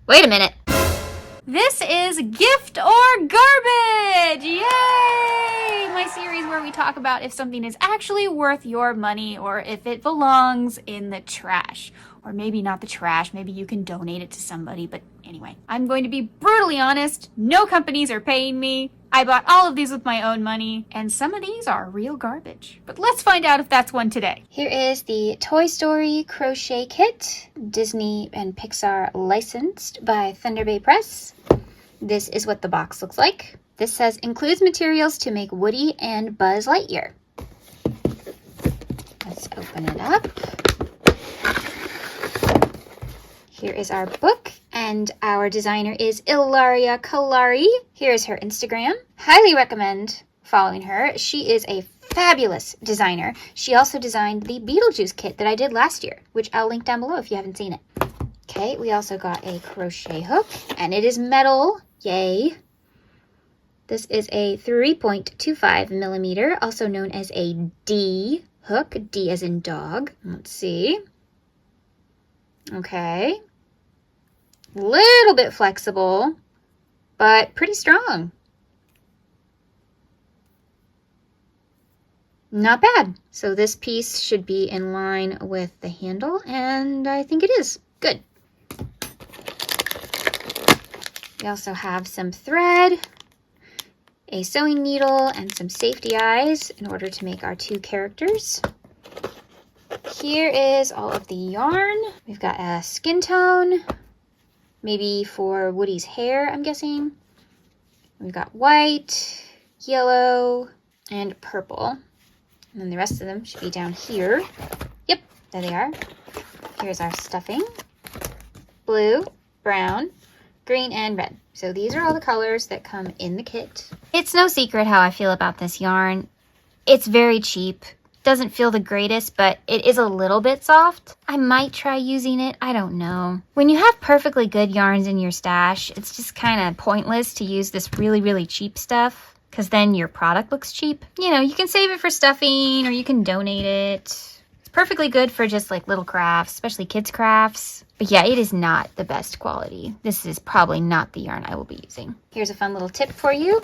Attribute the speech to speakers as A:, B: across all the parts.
A: Wait a minute.
B: This is Gift or Garbage! Yay! My series where we talk about if something is actually worth your money or if it belongs in the trash. Or maybe not the trash, maybe you can donate it to somebody, but anyway. I'm going to be brutally honest, no companies are paying me. I bought all of these with my own money, and some of these are real garbage. But let's find out if that's one today.
A: Here is the Toy Story Crochet Kit, Disney and Pixar licensed by Thunder Bay Press. This is what the box looks like. This says, includes materials to make Woody and Buzz Lightyear. Let's open it up. Here is our book, and our designer is Ilaria Calari. Here's her Instagram. Highly recommend following her. She is a fabulous designer. She also designed the Beetlejuice kit that I did last year, which I'll link down below if you haven't seen it. Okay, we also got a crochet hook, and it is metal. Yay. This is a 3.25 millimeter, also known as a D hook. D as in dog. Let's see. Okay. Little bit flexible, but pretty strong. Not bad. So this piece should be in line with the handle, and I think it is. Good. We also have some thread, a sewing needle, and some safety eyes in order to make our two characters. Here is all of the yarn. We've got a skin tone, maybe for Woody's hair, I'm guessing. We've got white, yellow, and purple. And then the rest of them should be down here. Yep, there they are. Here's our stuffing. Blue, brown, green, and red. So these are all the colors that come in the kit. It's no secret how I feel about this yarn. It's very cheap. Doesn't feel the greatest, but it is a little bit soft. I might try using it. I don't know. When you have perfectly good yarns in your stash, it's just kind of pointless to use this really, really cheap stuff because then your product looks cheap. You know, you can save it for stuffing or you can donate it. It's perfectly good for just like little crafts, especially kids' crafts. But yeah, it is not the best quality. This is probably not the yarn I will be using. Here's a fun little tip for you.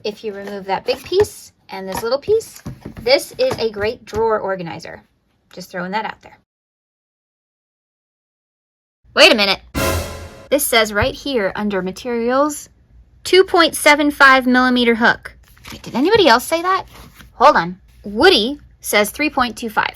A: If you remove that big piece and this little piece, this is a great drawer organizer. Just throwing that out there. Wait a minute. This says right here under materials, 2.75 millimeter hook. Wait, did anybody else say that? Hold on. Woody says 3.25.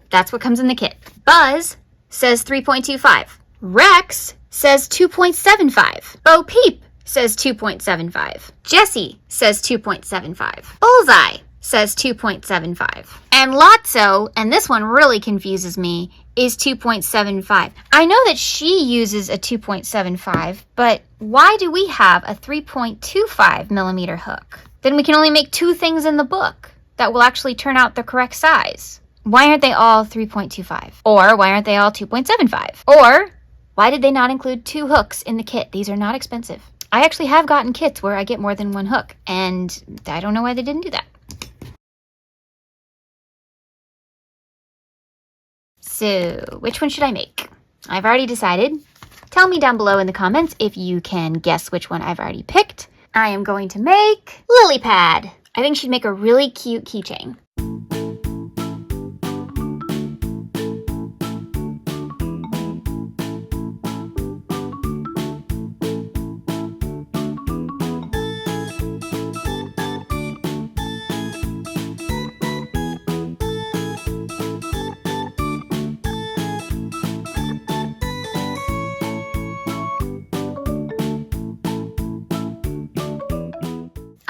A: That's what comes in the kit. Buzz says 3.25. Rex says 2.75. Bo Peep says 2.75. Jessie says 2.75. Bullseye says 2.75. And Lotso, and this one really confuses me, is 2.75. I know that she uses a 2.75, but why do we have a 3.25 millimeter hook? Then we can only make two things in the book that will actually turn out the correct size. Why aren't they all 3.25? Or why aren't they all 2.75? Or why did they not include two hooks in the kit? These are not expensive. I actually have gotten kits where I get more than one hook, and I don't know why they didn't do that. So, which one should I make? I've already decided. Tell me down below in the comments if you can guess which one I've already picked. I am going to make Lilypad. I think she'd make a really cute keychain.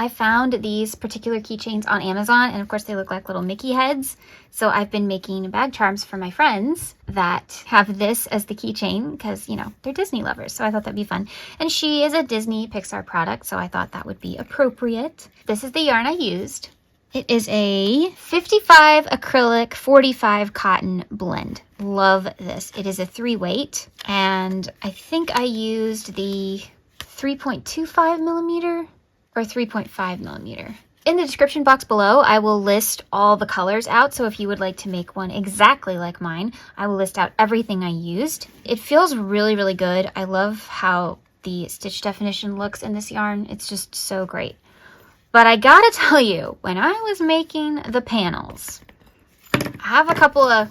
A: I found these particular keychains on Amazon, and of course they look like little Mickey heads. So I've been making bag charms for my friends that have this as the keychain because, you know, they're Disney lovers. So I thought that'd be fun. And she is a Disney Pixar product, so I thought that would be appropriate. This is the yarn I used. It is a 55 acrylic, 45 cotton blend. Love this. It is a 3-weight, and I think I used the 3.25 millimeter or 3.5 millimeter. In the description box below, I will list all the colors out. So if you would like to make one exactly like mine, I will list out everything I used. It feels really, really good. I love how the stitch definition looks in this yarn. It's just so great. But I gotta tell you, when I was making the panels, I have a couple of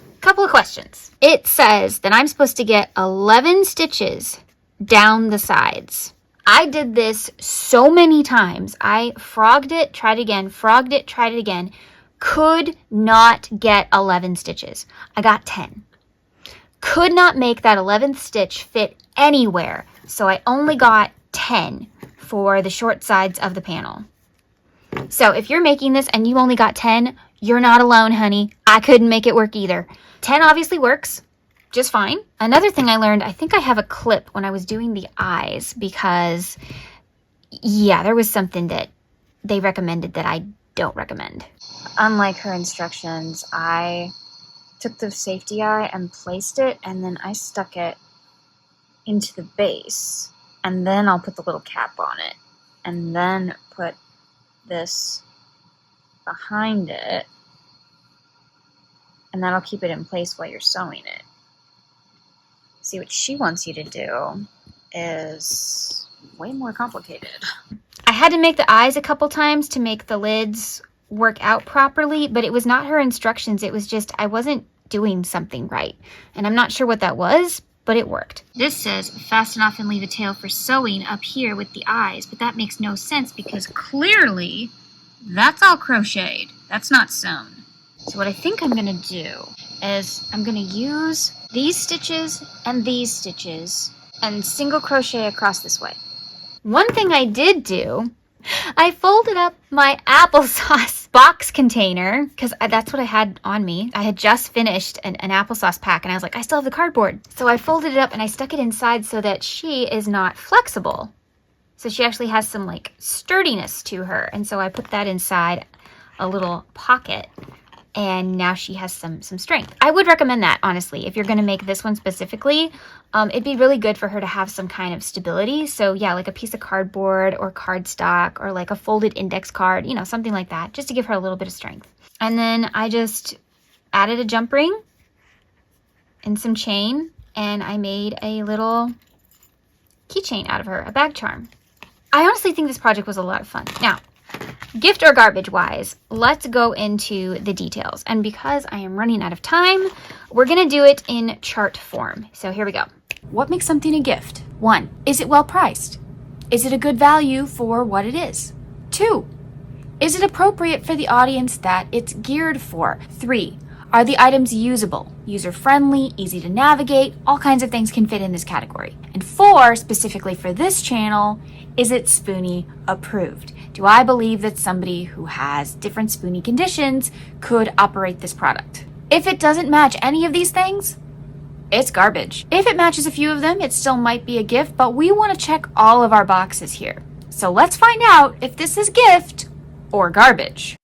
A: questions. It says that I'm supposed to get 11 stitches down the sides. I did this so many times. I frogged it, tried again, frogged it, tried it again. Could not get 11 stitches. I got 10. Could not make that 11th stitch fit anywhere. So I only got 10 for the short sides of the panel. So if you're making this and you only got 10, you're not alone, honey. I couldn't make it work either. 10 obviously works just fine. Another thing I learned, I think I have a clip when I was doing the eyes because, yeah, there was something that they recommended that I don't recommend. Unlike her instructions, I took the safety eye and placed it, and then I stuck it into the base, and then I'll put the little cap on it, and then put this behind it, and that'll keep it in place while you're sewing it. See, what she wants you to do is way more complicated. I had to make the eyes a couple times to make the lids work out properly, but it was not her instructions. It was just I wasn't doing something right, and I'm not sure what that was, but it worked. This says fasten off and leave a tail for sewing up here with the eyes, but that makes no sense because clearly that's all crocheted. That's not sewn. So what I think I'm gonna do is I'm gonna use these stitches and single crochet across this way. One thing I did do, I folded up my applesauce box container because that's what I had on me. I had just finished an applesauce pack and I was like, I still have the cardboard. So I folded it up and I stuck it inside so that she is not flexible. So she actually has some like sturdiness to her. And so I put that inside a little pocket. And now she has some strength. I would recommend that, honestly, if you're going to make this one specifically. It'd be really good for her to have some kind of stability. So yeah, like a piece of cardboard or cardstock or like a folded index card, you know, something like that, just to give her a little bit of strength. And then I just added a jump ring and some chain, and I made a little keychain out of her, a bag charm. I honestly think this project was a lot of fun. Now, gift or garbage wise, let's go into the details. And because I am running out of time, we're going to do it in chart form. So here we go.
B: What makes something a gift? 1. Is it well priced? Is it a good value for what it is? 2. Is it appropriate for the audience that it's geared for? 3. Are the items usable, user-friendly, easy to navigate? All kinds of things can fit in this category. And 4, specifically for this channel, is it Spoonie approved? Do I believe that somebody who has different Spoonie conditions could operate this product? If it doesn't match any of these things, it's garbage. If it matches a few of them, it still might be a gift, but we want to check all of our boxes here. So let's find out if this is gift or garbage.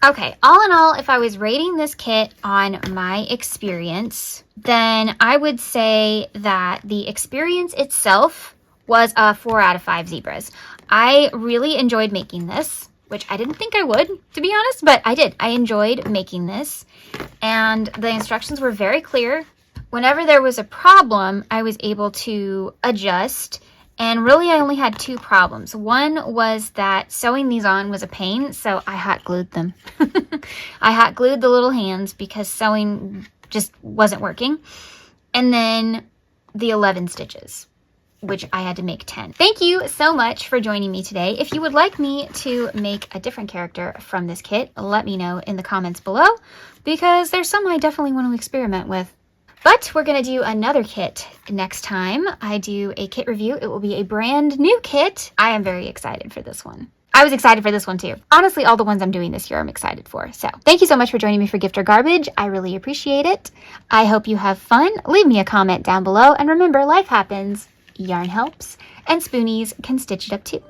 A: Okay, all in all, if I was rating this kit on my experience, then I would say that the experience itself was a 4 out of 5 zebras. I really enjoyed making this, which I didn't think I would, to be honest, but I did. I enjoyed making this, and the instructions were very clear. Whenever there was a problem, I was able to adjust. And really, I only had 2 problems. One was that sewing these on was a pain, so I hot glued them. I hot glued the little hands because sewing just wasn't working. And then the 11 stitches, which I had to make 10. Thank you so much for joining me today. If you would like me to make a different character from this kit, let me know in the comments below, because there's some I definitely want to experiment with. But we're going to do another kit next time I do a kit review. It will be a brand new kit. I am very excited for this one. I was excited for this one too. Honestly, all the ones I'm doing this year I'm excited for. So thank you so much for joining me for Gift or Garbage. I really appreciate it. I hope you have fun. Leave me a comment down below. And remember, life happens, yarn helps, and spoonies can stitch it up too.